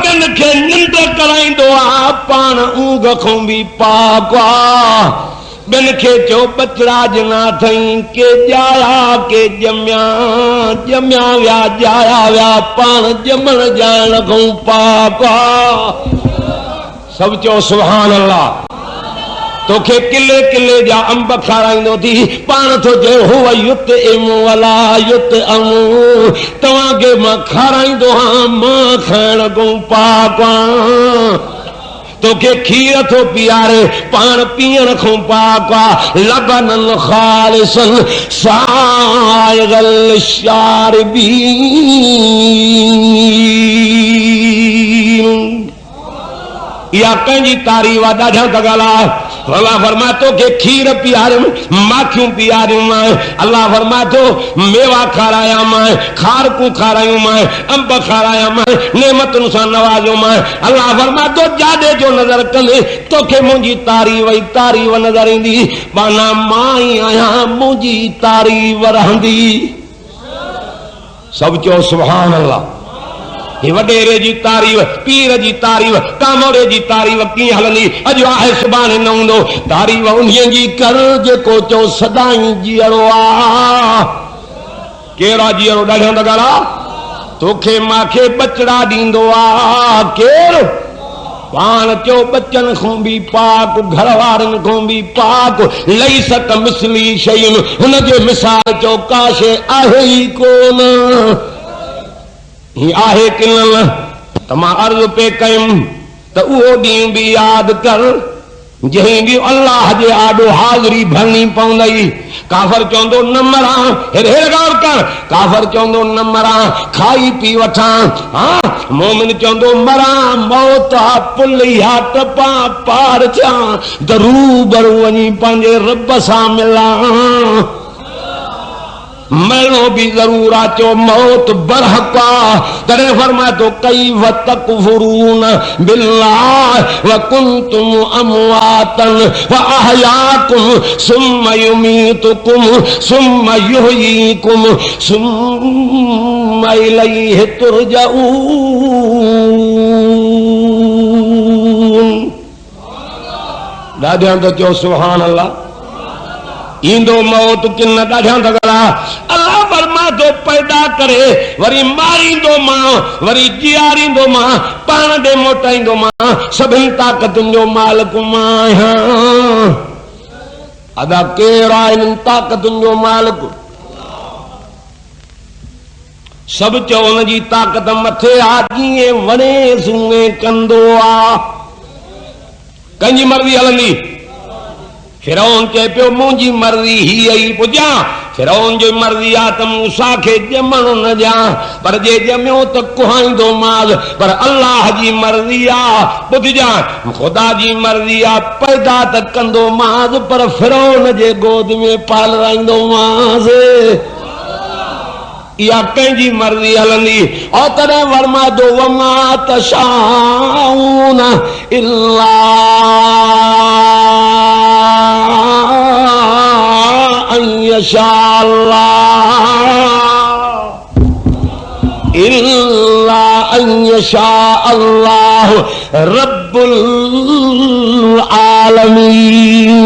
बिन खे निंड कराईंदो आ पाण ऊंघ खां बि पाक बिन खे चो बचड़ा जना थई के जाया के जमिया जमिया विया जाया विया पाण जमण जाइण खां पाक सब चो सुभान अल्लाह। तोखे किले किले जा अंब खाराईंदो थी पाण थो चए हुव युत इमु वला युत अमु तव्हांखे मां खाराईंदो आहियां मां खाइण खां पाक तोखे खीर थो पीआरे पाण पीअण खां पाक लबनन खालिसन साइगल शारिबीन या कंहिंजी तारीफ़ आहे ॾाढा त ॻाल्हि अल्लाह फरमाए थो के खीर पीआरियुमि माखियूं पीआरियूं मां अल्लाह फरमाए थो मेवा खाराया मां खारकूं खारायूं मां अंब खाराया मां नेमतुनि सां नवाज़ियो मां अल्लाह फरमाए थो जाॾे जो नज़र कंदे तोखे मुंहिंजी तारीफ़ नज़र ईंदी माना मां ई आहियां मुंहिंजी तारीफ़ रहंदी। सब चओ सुभान अल्लाह। वडेरे जी तारीफ़ पीर जी तारीफ़ कामोरे जी तारीफ़ कीअं हलंदी अॼु आहे सुभाणे न हूंदो तारीफ़ उन्हीअ जी कर जेको चओ सदाई जीअरो आहे। कहिड़ा जीअरो ॾाढा त ॻाल्हि तोखे मांखे बचड़ा ॾींदो आहे केरु पाण चो बच्चन खां बि पाक घर वारनि खां बि पाक लई सक मिसली शयूं हुनजे मिसाल चो का शइ आहे ई कोन आहे कि न त मां अर्ज़ पे कयुमि त उहो ॾींहुं बि यादि कर जंहिं ॾींहुं अल्लाह जे आॾो हाज़िरी भरणी पवंदई। काफ़र चवंदो न मरां हेॾे गौर कर काफ़र चवंदो न मरां खाई पी वठां हा मोमिन चवंदो मरां मौत आहे पुल या टपा पार थियां दरूबर वञी पंहिंजे रब सां मिलां मरणो भी जरूर आचो मौत बरहक तॾहिं फरमाए तो कई वतकफुरून बिल्लाह व कुंतुम अमवातन व अहयाकुम सुम्मा युमीतुकुम सुम्मा युहयीकुम सुम्मा इलैहि तुरजऊन। ॾाढा त चओ सुभान अल्लाह। ईंदो मौत किन ॾाढा तगड़ा अल्लाह फरमाए थो पैदा करे वरी मारींदो मां वरी जियारींदो मां पाण ॾे मोटाईंदो मां सभिनी ताक़तुनि जो मालिक मां आहियां। अदा केरु आहे इन्हनि ताक़तुनि जो मालिक सभु चओ हुनजी ताक़त मथे आहे जीअं वणे सूंहे कंदो आहे कंहिंजी मर्ज़ी हलंदी। फिरौन चए पियो मुंहिंजी मर्ज़ी ही आई पुॼा फिरौन जो मर्ज़ी आहे त मूसा खे ॼमणु न ॾियां पर जे ॼमियो त कुहाईंदो माल पर अल्लाह जी मर्ज़ी आहे ॿुधजा ख़ुदा जी मर्ज़ी आहे पैदा त कंदो मांस पर फिरौन जे गोद में पालराईंदो मांस इहा कंहिंजी मर्ज़ी हलंदी और तॾहिं वरमा दो वमा तशाऊन इल्ला अन यशा अल्लाह इल्ला अन यशा अल्लाह रब्बुल आलमीन।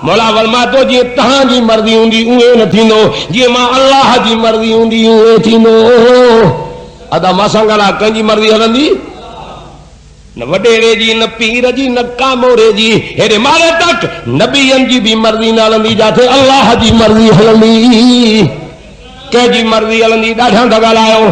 मौला वर्मा तो जी तहां जी मर्ज़ी हूंदी उहे न थींदो जीअं मां अल्लाह जी मर्ज़ी हूंदी उहे थींदो। अदा मां सां ॻाल्हि कंहिंजी मर्ज़ी हलंदी न वॾेरे जी न पीर जी न कामोरे जी हेॾे मारे तक नबीअनि जी भी मर्ज़ी न हलंदी जाते अल्लाह जी मर्ज़ी हलंदी कंहिंजी मर्ज़ी हलंदी ॾाढा त ॻाल्हायो।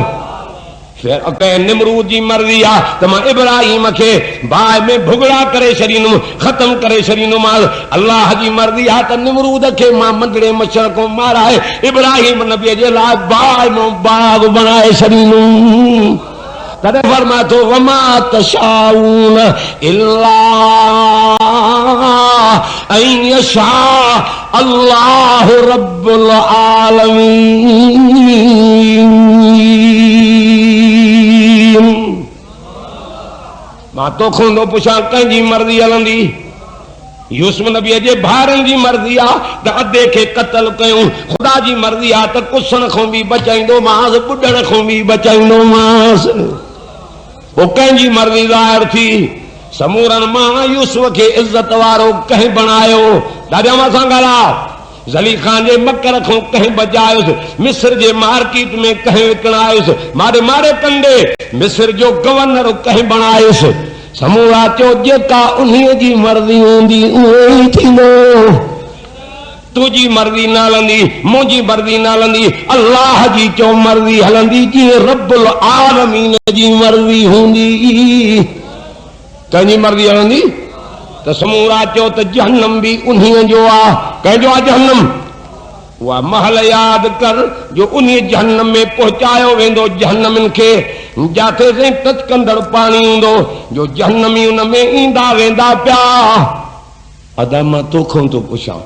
निमरूद जी मर्ज़ी आहे त मां इब्राहिम खे बाहि में भुगड़ा करे छॾींदुमि ख़त्म करे छॾींदुमि अल्लाह जी मर्ज़ी आहे त निमरूद खे मां मंदड़े मच्छर खां माराए इब्राहिम नबीअ जे लाइ बाहि मां बाग बनाए छॾींदुमि। तॾहिं फरमाए थो वमा तशाऊन इल्ला अन यशा अल्लाह रब्बुल आलमीन। मां तोखां थो पुछां कंहिंजी मर्ज़ी हलंदी यूसुफ नबी जे भारनि जी मर्ज़ी आ त अधे खे क़त्ल कयूं, ख़ुदा जी मर्ज़ी आ त कुसण खां बि बचाईंदोमांसि, ॿुॾण खां बि बचाईंदोमांसि। पोइ कंहिंजी मर्ज़ी ज़ाहिर थी, समूरनि मां यूसुफ खे इज़त वारो कंहिं बणायो। ॾाढा मां सां ॻाल्हा, ज़लीख़ान जे मकर खां कंहिं बचायुसि, मिस्र जे मार्केट में कंहिं विकिणायुसि, मारे मारे कंदे मिस्र जो गवर्नर कंहिं बणायुसि। समूरा चो जेका उन्हीअ जी मर्ज़ी हूंदी उहो ई थींदो। तुंहिंजी मर्ज़ी न हलंदी, मुंहिंजी मर्ज़ी न हलंदी, अल्लाह जी चो मर्ज़ी हलंदी, जीअं रब्बुल आलमीन जी मर्ज़ी हूंदी। कंहिंजी मर्ज़ी हलंदी त समूरा चो त जहन्नम बि उन्हीअ जो आहे। कंहिंजो आहे जहन्नम? उहा महल यादि कर जो उन जहन्नम में पहुचायो वेंदो जहन्नमिन खे, जाते से टचकंदड़ पाणी हूंदो जो जहन्नमी उन में ईंदा वेंदा पिया। अदा मां तोखां थो पुछां,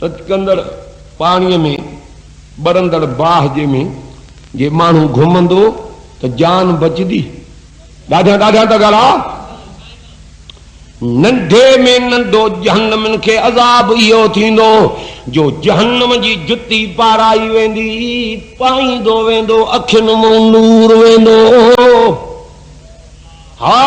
टचकंदड़ पाणीअ में ॿरंदड़ बाह जे में जे माण्हू घुमंदो त जान बचंदी? ॾाढा ॾाढा त ॻाल्हा। नंढे में नंढो जहन्नमिन खे अज़ाब इहो थींदो जो जहन्नम जी जुती पाराई वेंदी, पाईंदो वेंदो, अखियुनि मां नूर वेंदो। हा,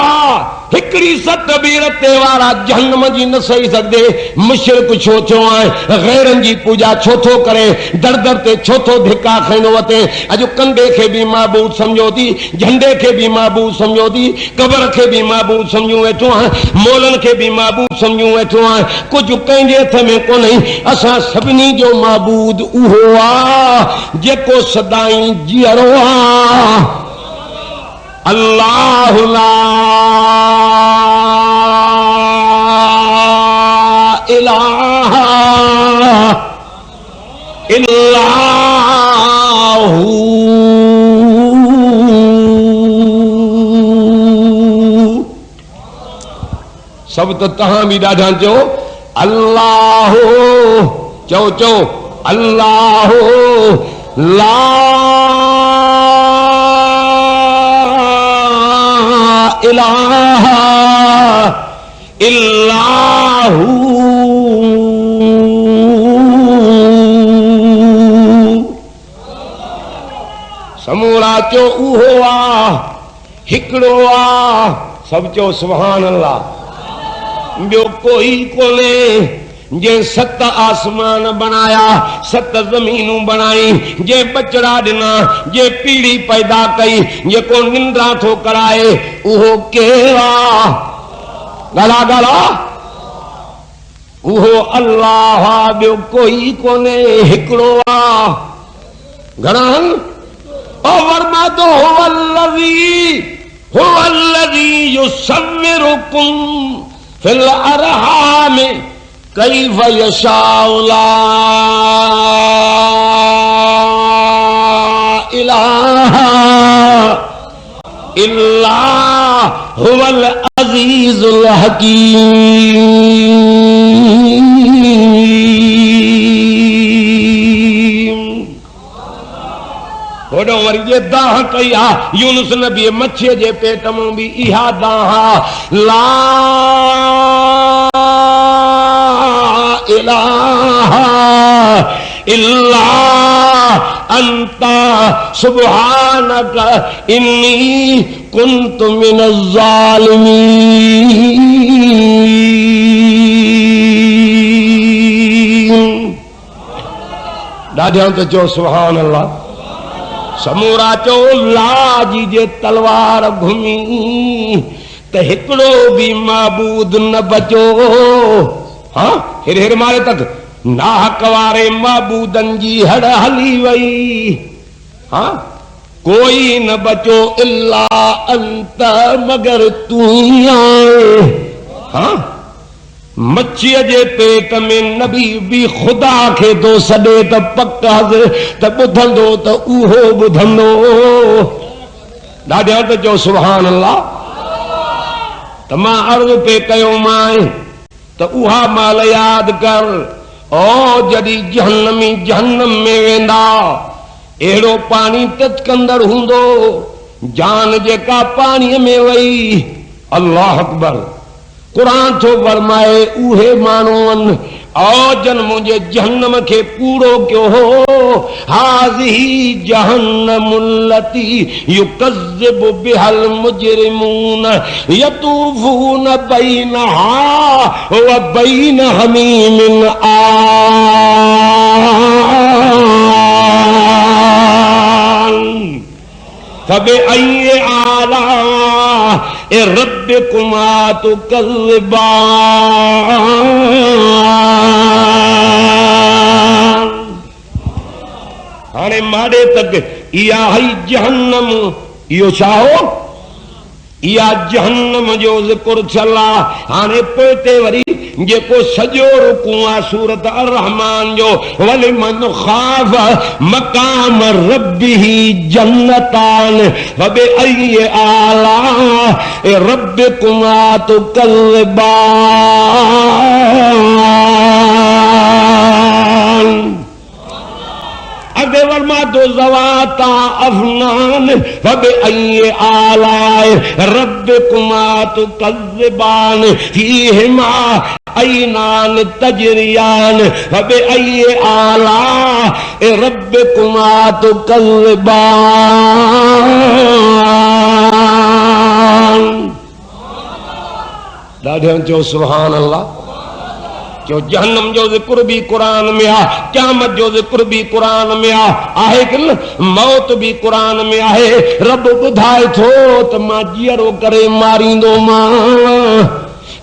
हिकड़ी सत बि रते वारा जहन्नम जी न सही सघंदे। मुशरिक छो थियो आहे, गैरनि जी पूजा छो थो करे, दर दर ते छो थो धिका खाईंदो वठे। अॼु कंधे खे बि महबूद सम्झो थी, झंडे खे बि महबूद सम्झो थी, कबर खे बि महबूद सम्झूं वेठो आहे, मोलनि खे बि महबूद सम्झूं वेठो आहे। कुझु कंहिंजे हथ में कोन्हे। असां सभिनी जो महबूद उहो आहे जेको सदाई जीअरो आहे। अल्लाह ला इलाहा इल्लाहु। सब तो तहां भी ॾाढा चो अल्लाह, चो चो अल्लाह ला इलाहा इल्लाहु। समूरा चो उहो आ, हिकिड़ो आ। सब चो सुभान अल्लाह। ॿियो कोई कोन्हे। जे सत आसमान बनाया, सत ज़मीनूं बनाई, जे बचड़ा ॾिना, जे पीढ़ी पैदा कई, जेको निंद्रा थो कराए, उहो केरु आहे? ॻाल्हा ॻाल्हा। उहो अल्लाह आहे, ॿियो कोई कोन्हे, हिकिड़ो आहे। घणा आहिनि? वरमादो हुवल्लज़ी युसव्विरुकुम फिल अरहाम कैफ यशाउ ला इलाहा इल्ला हुवल अज़ीज़ुल हकीम। होॾो वरी जे दाह कई आहे यूनुस नबी मच्छीअ जे पेट मां बि इहा दाह ला इलाहा इल्ला अंता सुब्हानक इन्नी कुन्तु मिनज़ ज़ालिमीन। ॾाढा त चओ सुभान अल्लाह। समूरा चो ला जी जे तलवार घुमी त हिकिड़ो बि महबूद न बचो। हाँ, हिर हिर मारे तक नाहक वारे महबूदन जी हड़ हली वई। हाँ, कोई न बचो इल्ला अंत मगर तू ही आए। हाँ, मच्छीअ जे पेट में नबी बि ख़ुदा खे थो सॾे त पक त ॿुधंदो त उहो ॿुधंदो। ॾाढा त चओ सुभान अल्लाह। त मां अर्ज़ पे कयो मां त उहा माल यादि कर। ओ जॾहिं जहन्नमी जहन्नम में वेंदा, अहिड़ो पाणी टचकंदड़ हूंदो, जान जेका पाणीअ में वई। अल्लाह अकबर। कुरान थो फरमाए उहे माण्हू आहिनि और जन मुझे जहन्नम के पूरो क्यों हो हाज़ी जहन्नमुल्लती युकज़्ज़िबु बिहल मुजरिमून यतूफून बैनहा व बैन हमीमिन आन फबिअय्यि आलाइ रब्बिकुमा तुकज़्ज़िबान। हाणे माड़े तक इहा हई जहन्नम, इहो छा हो? इहा जहन्नम जो ज़िक्र थियल आहे। हाणे पोइ ते वरी जेको सॼो रुकू आहे सूरत अर-रहमान जो वलिमन ख़ाफ़ मक़ाम रब्बिही जन्नतान फबिअय्यि आलाइ रब्बिकुमा तुकज़्ज़िबान। अगे वर्मा दो ज़वाता अफ़नान फबिअय्यि आलाइ रब्बिकुमा तुकज़्ज़िबान फ़ीहिमा ऐनान तजरियान फबिअय्यि आलाइ रब्बिकुमा तुकज़्ज़िबान। ॾाढो चओ सुभान अल्लाह। जो जहन्नम जो ज़िक्र भी कुरान में आ, क़यामत जो ज़िक्र भी कुरान में आहे कि न, मौत भी कुरान में आहे। रब ॿुधाए थो त मां जीअरो करे मारींदो मां,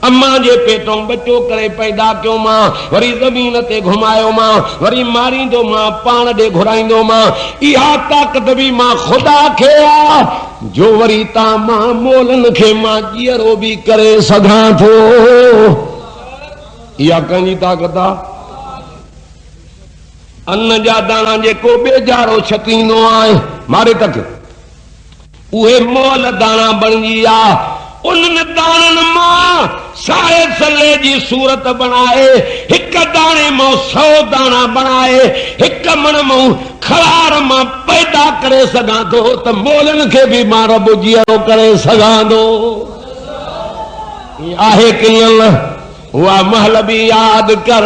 अम्मा जे पेटों बच्चो करे पैदा कयो मां, वरी ज़मीन ते घुमायो मां, वरी मारींदो मां, पाण ॾे घुराईंदो मां। इहा ताक़त भी मां ख़ुदा खे आ जो वरी तां मां मोलनि खे मां जीअरो भी करे सघां थो। इहा कंहिंजी ताक़त आहे? अन्न जा दाणा जेको बेजारो छकींदो आहे मारे तक, उहे मोल दाणा बणजी आ। उन्हनि दाणनि मां साए सले जी सूरत बनाए, हिक दाणे मां 100 दाणा बनाए, हिक मण मां खलार मां पैदा करे सघां थो त मोलनि खे बि मां रब जीअरो करे सघां थो। आहे कि न? उहा महल भी याद कर।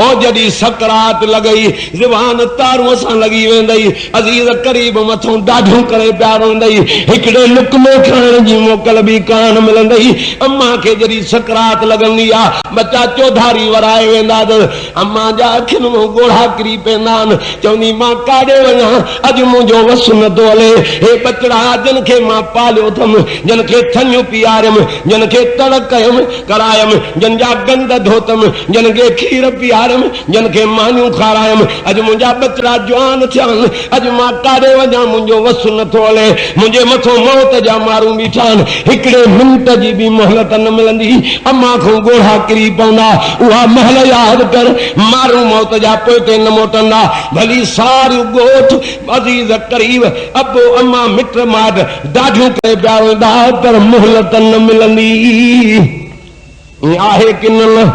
ओ जॾहिं सकरात लॻई, ज़ुबान तारूअ सां लॻी वेंदई, अज़ीज़ करीब मथों ॾाढो करे प्यारो हूंदई, हिकिड़े लुकमे खाइण जी मोकल भी कान मिलंदई। अम्मा खे जॾहिं सकरात लॻंदी आहे, बच्चा चौधारी वराए वेंदा त अम्मा जा अखियुनि मां ॻोढ़ा किरी पवंदा आहिनि। चवंदी मां काॾे वञा, अॼु मुंहिंजो वस नथो हले। हे बचड़ा जिन खे मां पालियो अथमि, जिन खे थञ पीआरियमि, जिन खे तड़ कयमि करायमि, जिन जा गंद धोतमि, जिन खे खीर पीआरियमि, जिन खे मानियूं खारायमि, अॼु मुंहिंजा बचड़ा जवान थिया आहिनि। अॼु मां काॾे वञा, मुंहिंजो वस नथो हले। मुंहिंजे मथो मौत जा मारूं बीठा आहिनि, हिकिड़े मिंट जी बि मोहलत न मिलंदी। अम्मा खां ॻोढ़ा किरी पवंदा। उहा महल यादि कर, मारूं मौत जा पोइ ते न मोटंदा। भली सारियूं ॻोठ अज़ीज़ करीब अबो अम्मा मिट माइट ॾाढो करे प्यारो ईंदा, पर मोहलत न मिलंदी। आहे कि न?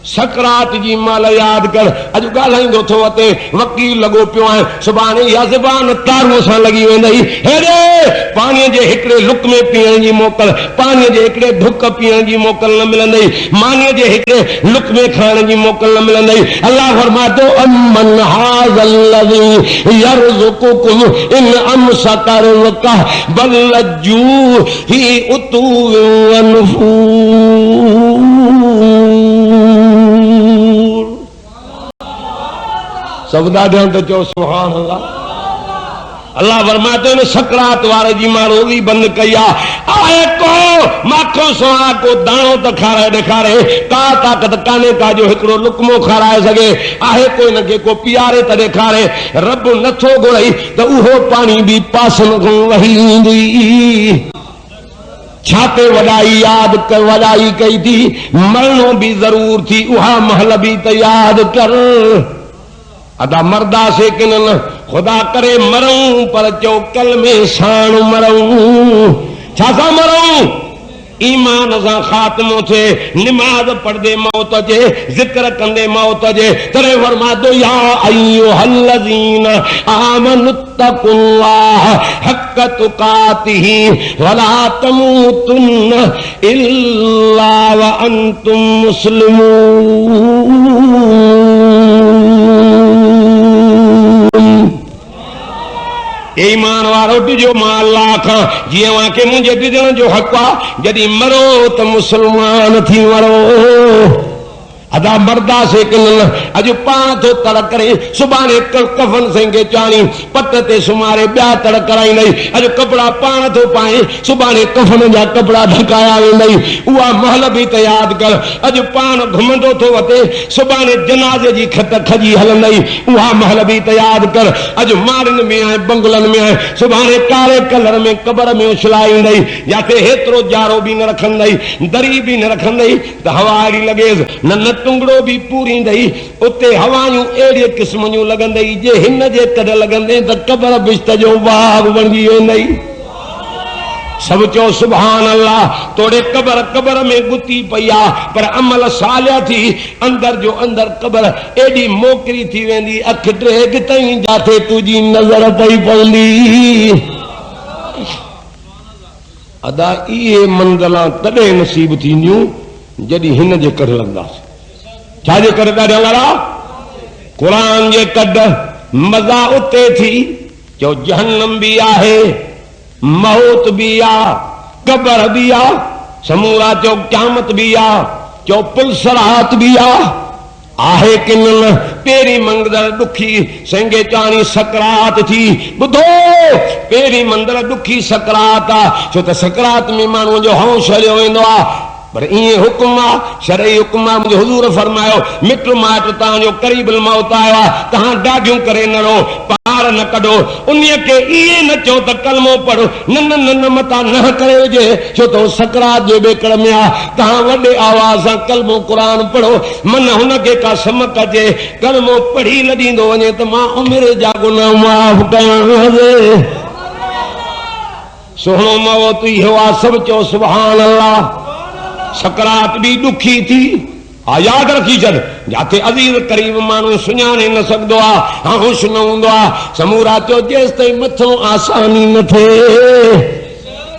सकरात जी माल याद कर। अॼु ॻाल्हाईंदो थो अते, वकील लॻो पियो आहे, सुभाणे इहा ज़बान तारूअ सां लॻी वेंदई। हेॾे पाणीअ जे हिकिड़े लुक में पीअण जी मोकल, पाणीअ जे हिकिड़े ढुक पीअण जी मोकल न मिलंदई, मानीअ जे हिकिड़े लुक में खाइण जी मोकल न मिलंदई। अल्लाह फरमातो अमन हाज़ल्लज़ी यरज़ुकुकुम इन अमसक रिज़क़ह बल लज्जू ही उतूविन व नुफूर। सब ॾाढो त चओ सुभान अल्लाह। अल्लाह फरमाते ने सकरात वारे जी मां रोज़ी बंद कई आहे को माखो सोहा को दाणो त खाराए ॾेखारे, का ताक़त कान्हे का जो हिकिड़ो लुकमो खाराए सघे। आहे कोई न के को पीआरे त ॾेखारे। रब नथो घुरई त उहो पाणी बि पासनि खां वही ईंदी। छाते वॾाई याद कर, वॾाई कई थी, मरणो भी ज़रूर थी, उहा महल भी त याद कर। अदा मरदासीं कि न? खुदा करे मरूं, पर चो कल में साण मरूं। छा सां मरूं? ईमान सां खात्मो थे, नमाज पढ़दे मौत जे, जिक्र कंदे मौत जे, तरे फरमादो या अय्युहल्लज़ीन आमनुत्तकुल्लाह हक़्क़ तुक़ातिही वला तमूतुन्न इल्ला व अंतुम मुस्लिमून। ईमान वारो जो मां अल्लाह खां जीअं के मुंहिंजे ॾिजण जो हक़ आहे, जॾहिं मरो त मुसलमान थी मरो। अदा मर्दा से किन अज पान तो तड़ करे सुभाणे कफन सिंगे चाणी पट ते सुमारे ॿिया तड़ कराईंदई। अज कपड़ा पान तो पाए सुभाणे कफन जा कपड़ा ढकाया वेंदई। उहा महल बि त यादि कर। अज पान घुमंदो थो वटे सुभाणे जनाज़े जी खत खजी हलंदई। उहा महल बि त यादि कर। अज मारिन में आहे, बंगलन में आहे, सुभाणे कारे कलर में कबर में उछलाईंदई। जाते हेतिरो जारो बि न रखंदई, दरी बि न रखंदई त हवा अहिड़ी लॻेसि न टुंगड़ो भी पूरी दई। उते हवायूं अहिड़े क़िस्म जूं लॻंदई जे हिन जे कॾ लॻंदे त कबर बिश्त जो बाग बणिजी वेंदई। सब चो सुभान अल्लाह। तोड़े कबर कबर में गुती पई आ, पर अमल सालिया थी अंदर जो अंदर कबर एडी मोकरी थी वेंदी, अख ड्रेग तई जाते तुझी नजर पई पवंदी। अदा इहे मंज़िला तॾहिं नसीब थींदियूं जॾहिं हिन जे कड़ लॻंदासीं। छाजे करे ॾाढा लड़ा कुरान जे कड मज़ा उते थी जो जहन्नम भी आहे, मौत भी आ, कबर भी आ, समूरा चो क़यामत भी आ, चो पुलसरात भी आ। आहे कि न पेरी मंगदड़ दुखी संगे चाणी सकरात थी। बुधो पेरी मंदर दुखी सकरात आ, छो त सकरात में माण्हू जो होश हलियो वेंदो आ। पर इहे हुकुम आ, शरई हुकुम आ। मुंहिंजो हुज़ूर फरमायो मिट माइट तव्हांजो क़रीबुल मौत आयो आहे, तव्हां ॾाढियूं करे न रो, पार न कढो। उन खे इहे न चओ त कलमो पढ़ो, न न न न मता न करे हुजे, छो त सकरात जे बेकड़ में आहे। तव्हां वॾे आवाज़ सां कलमो क़ुरान पढ़ो, मन हुनखे का समक अचे, कलमो पढ़ी लॾींदो वञे त मां उमिरि जा गुनाह माफ़ कयां। सुहिणो मौत इहो आहे। सभु चओ सुभान अल्लाह। सकरात भी दुखी थी आ, याद रखी छॾ। जाते अज़ीज़ करीब माण्हू सुञाणे न सघंदो आहे, होश न हूंदो आहे। समूरा चओ जेसि ताईं मथों आसानी न थिए।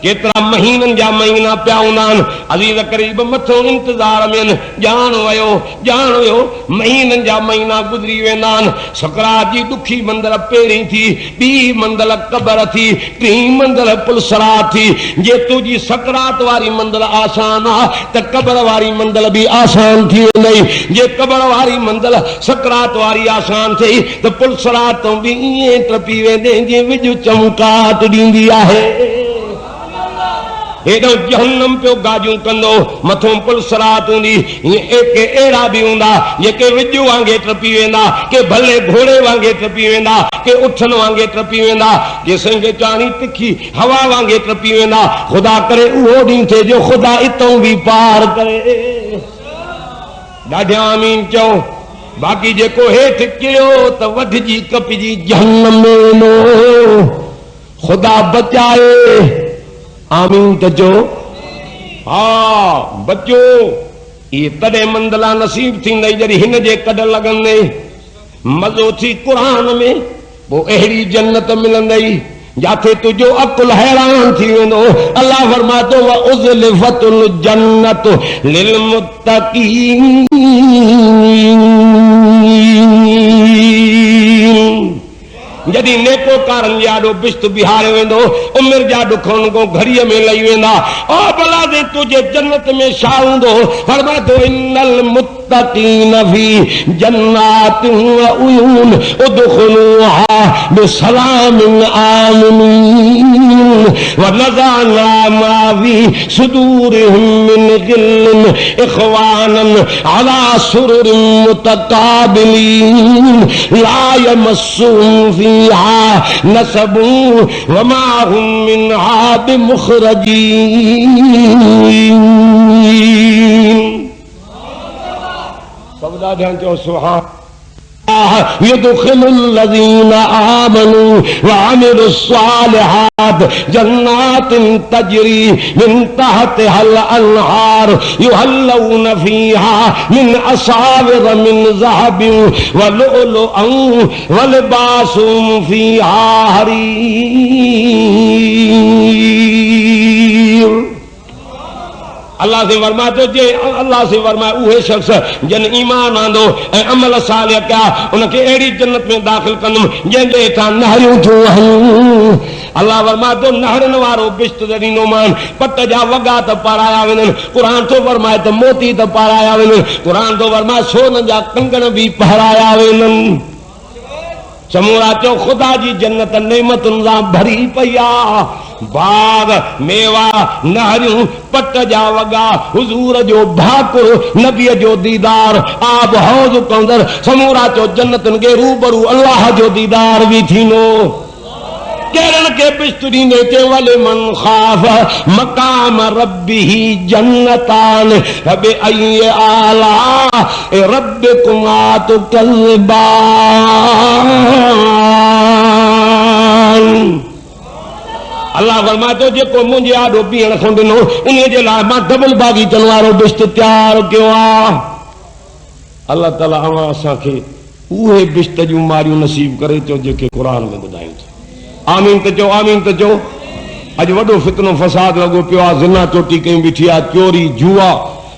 केतिरा महीननि जा महीना पिया हूंदा आहिनि, अज़ीज़ करीब मथों इंतज़ार में ॼाण वियो महीननि जा महीना गुज़री वेंदा आहिनि। सकरात जी दुखी मंदर पहिरीं थी, ॿी मंदर कबर थी, टीं मंदर पुलसरात थी। जे तुंहिंजी सकरात वारी मंदर आसान आहे त कबर वारी मंदर बि आसान थी वेंदई। जे कबर वारी मंदर सकरात वारी आसान थी त पुलसरात बि ईअं टपी वेंदे जीअं विझ चमकाट ॾींदी आहे। हेॾो जहन्नम पियो गाजूं कंदो, मथों पुलसरात हूंदी। के अहिड़ा बि हूंदा जेके विज वांगे टपी वेंदा, के भले घोड़े वांगे टपी वेंदा, के उठन वांगे टपी वेंदा, के संगे चाणी तिखी हवा वांगे टपी वेंदा। ख़ुदा करे उहो ॾींहुं थिए जो ख़ुदा इतों बि पार करे। ॾाढा आमीन चओ। बाक़ी जेको हेठि किरियो त वढिजी कपिजी जहन्नम में वेंदो। ख़ुदा बचाए। आमीन तजो। हाँ बचो। ये तॾहिं मंदला नसीब थींदई जॾहिं हिन जे कॾ लॻंदे। मज़ो थी कुरान में, पोइ अहिड़ी जन्नत मिलंदई जाते तुंहिंजो अकुल हैरान थी वेंदो। अल्लाह फरमातो व उज़लिफ़तुल जन्नतु लिल मुत्तक़ीन। जॾहिं नेकोकारनि जे आॾो बिश्त बिहारियो वेंदो, उमिरि जा ॾुख उनको घड़ीअ में लही वेंदा। ओ भला जे तुंहिंजे जन्नत में छा हूंदो? फरमातो इन्नल मुत्तक़ीन फी जन्नातिन व उयून उदखुलूहा बिसलामिन आमिनीन व नज़अना मा फी सुदूरिहिम मिन गिल्लिन इख्वानन अला सुरुरिन मुतकाबिलीन ला यमस्सुहुम फी नसबू वमा हुम मिनहा बिमुखरजीन। सब ॾाढा चओ सुभान। युदखिलुल्लज़ीना आमनू व अमिलुस्सालिहात जन्नातिन तजरी मिन तहतिहल अन्हार युहल्लौना फीहा मिन असाविर मिन ज़हबिन व लुअलुअन व लिबासुहुम फीहा हरीर। अल्लाह से फरमाए तो जे अल्लाह से फरमाए उहे शख्स जन ईमान आंदो ऐं अमल सालिह कया उनखे अहिड़ी जन्नत में दाख़िल कंदुमि जंहिंजे हेठां नहरियूं थियूं वहनि। अल्लाह फरमाए तो नहरनि वारो बिश्त ॾींदो मान, पट जा वॻा त पाराया वञनि। क़ुर थो फरमाए त मोती त पाराया वञनि। क़ुर थो फरमाए सोन जा कंगण बि पाराया वञनि। समूरा चो खुदा जी जन्नत नेमतुनि सां भरी पई आहे। बाग मेवा नहरियूं पट जा वॻा हुज़ूर जो भाकुर नबीअ जो दीदार आब हौज़ कौंदर समूरा चो जन्नतुनि खे रूबरू अल्लाह जो दीदार बि थींदो। केरनि खे बिश्त ॾींदे चए वले मन ख़ाफ़ मक़ाम रब्बिही जन्नतान फबि अय्यि आला रब्बिकुमा तुकज़्ज़िबान। अल्लाह फरमाए तो जेको मुंहिंजे आॾो पीअण खां ॾिनो उन जे लाइ मां डबल बाग़ीचनि वारो बिश्त तयारु कयो आहे। अल्लाह ताला असांखे उहे बिश्त जूं मारियूं नसीब करे चो जेके क़ुर में ॿुधायूं था। आमीन त चओ, आमीन त चओ। अॼु वॾो फितनो फसाद लॻो पियो आहे। ज़िना चोटी कयूं बीठी आहे, चोरी जुआ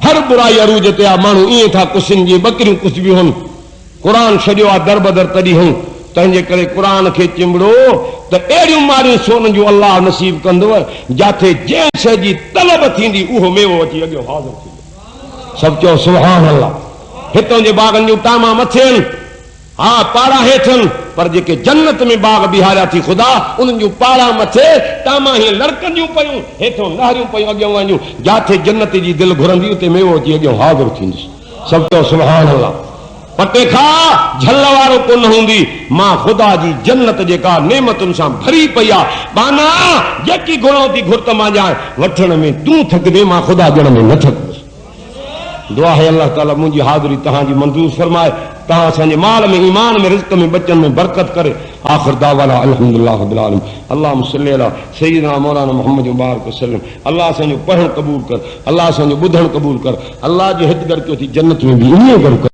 हर बुराई अरूज ते आहे। माण्हू ईअं था कुसिन जी ॿकरियूं कुझु बि हुन। क़ुर छॾियो आहे दर बदर तॾहिं हूं। तंहिंजे करे क़ुर खे चिंबड़ो त अहिड़ियूं मारियूं सोन जूं अल्लाह नसीब कंदव जिथे जंहिं शइ जी तलब थींदी उहो मेवो अची अॻियो हाज़िर थींदो। सभु चओ सुभान अल्लाह। हितां जे बागनि जूं टामा मथे आहिनि, हा पाड़ा हेठनि, पर जेके जन्नत में बाग बिहारिया थी ख़ुदा उन्हनि जूं पाड़ा मथे टामा हीअं लड़कंदियूं पयूं, हेठों नहरियूं पयूं अॻियां वञूं। जिथे जन्नत जी दिलि घुरंदी उते मेवो अची अॻियां हाज़िर थींदुसि। सभु चओ सुभान अल्लाह। पटे खां झल वारो कोन हूंदी। मां ख़ुदा जी जन्नत जेका नेमतुनि सां भरी पई आहे बाना जेकी घुरो थी घुर त मां ॼाण वठण में तूं थकदे, मां ख़ुदा ॼण में न थकंदुसि। दुआ है अल्लाह ताला मुंहिंजी हाज़िरी तव्हांजी मंज़ूर फरमाए, तव्हां असांजे माल में ईमान में रिज़्क़ में बचन में बरकत करे। आख़िर दावाना अल्हम्दुलिल्लाह रब्बिल आलमीन। अल्लाहुम्मा सल्लि अला सय्यिदिना मौलाना मुहम्मद मुबारक वसल्लम। अल्लाह असांजो पढ़णु क़बूल कर, अल्लाह असांजो ॿुधणु क़बूल कर। अल्लाह जे हित गॾु कयो थी जन्नत में बि ईअं गॾु कर।